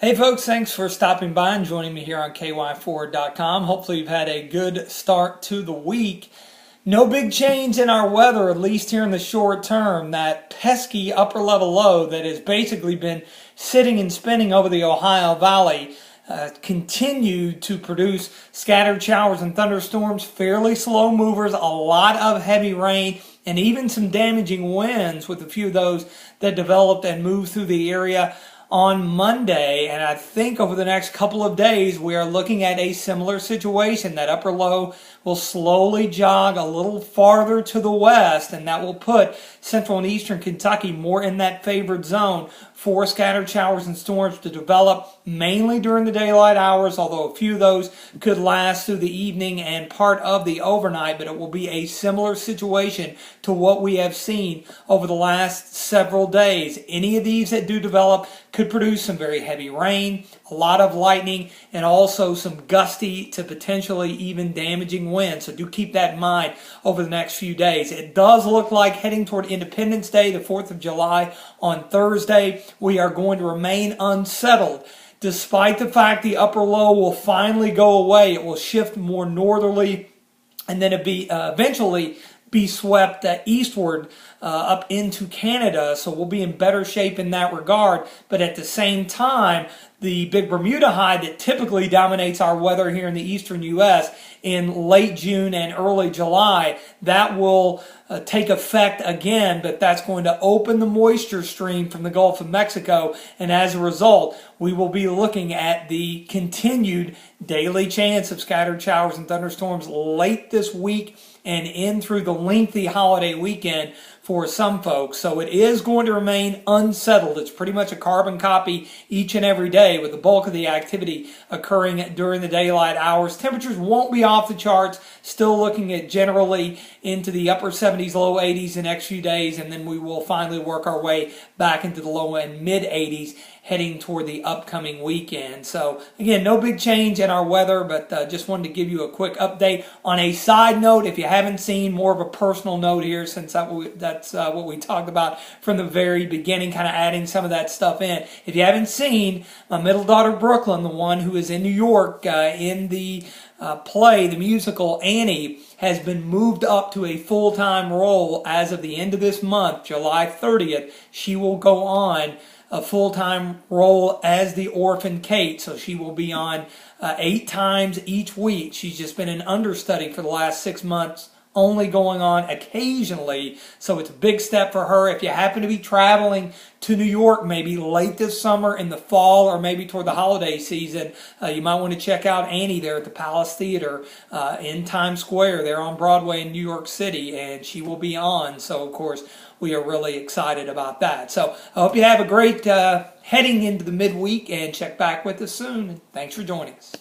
Hey folks, thanks for stopping by and joining me here on ky4.com. Hopefully you've had a good start to the week. No big change in our weather, at least here in the short term. That pesky upper level low that has basically been sitting and spinning over the Ohio Valley continued to produce scattered showers and thunderstorms, fairly slow movers, a lot of heavy rain, and even some damaging winds with a few of those that developed and moved through the area on Monday. And I think over the next couple of days we are looking at a similar situation. That upper low will slowly jog a little farther to the west, and that will put central and eastern Kentucky more in that favored zone for scattered showers and storms to develop mainly during the daylight hours, although a few of those could last through the evening and part of the overnight. But it will be a similar situation to what we have seen over the last several days. Any of these that do develop could produce some very heavy rain, a lot of lightning, and also some gusty to potentially even damaging winds. So do keep that in mind over the next few days. It does look like heading toward Independence Day, the 4th of July, on Thursday, we are going to remain unsettled. Despite the fact the upper low will finally go away, it will shift more northerly and then eventually be swept eastward up into Canada. So we'll be in better shape in that regard. But at the same time, the big Bermuda high that typically dominates our weather here in the eastern U.S. in late June and early July, that will take effect again, but that's going to open the moisture stream from the Gulf of Mexico, and as a result, we will be looking at the continued daily chance of scattered showers and thunderstorms late this week and in through the lengthy holiday weekend for some folks. So it is going to remain unsettled. It's pretty much a carbon copy each and every day, with the bulk of the activity occurring during the daylight hours. Temperatures won't be off the charts, still looking at generally into the upper 70s, low 80s the next few days, and then we will finally work our way back into the low and mid 80s heading toward the upcoming weekend. So again, no big change in our weather, but just wanted to give you a quick update. On a side note, if you haven't seen, more of a personal note here, since that's what we talked about from the very beginning, kind of adding some of that stuff in. If you haven't seen, my middle daughter Brooklyn, the one who is in New York in the play, the musical Annie, has been moved up to a full-time role as of the end of this month, July 30th. She will go on a full-time role as the orphan Kate, so she will be on 8 times each week. She's just been an understudy for the last 6 months, only going on occasionally, so it's a big step for her. If you happen to be traveling to New York maybe late this summer, in the fall, or maybe toward the holiday season, you might want to check out Annie there at the Palace Theater in Times Square there on Broadway in New York City, and she will be on. So of course we are really excited about that. So I hope you have a great heading into the midweek, and check back with us soon. Thanks for joining us.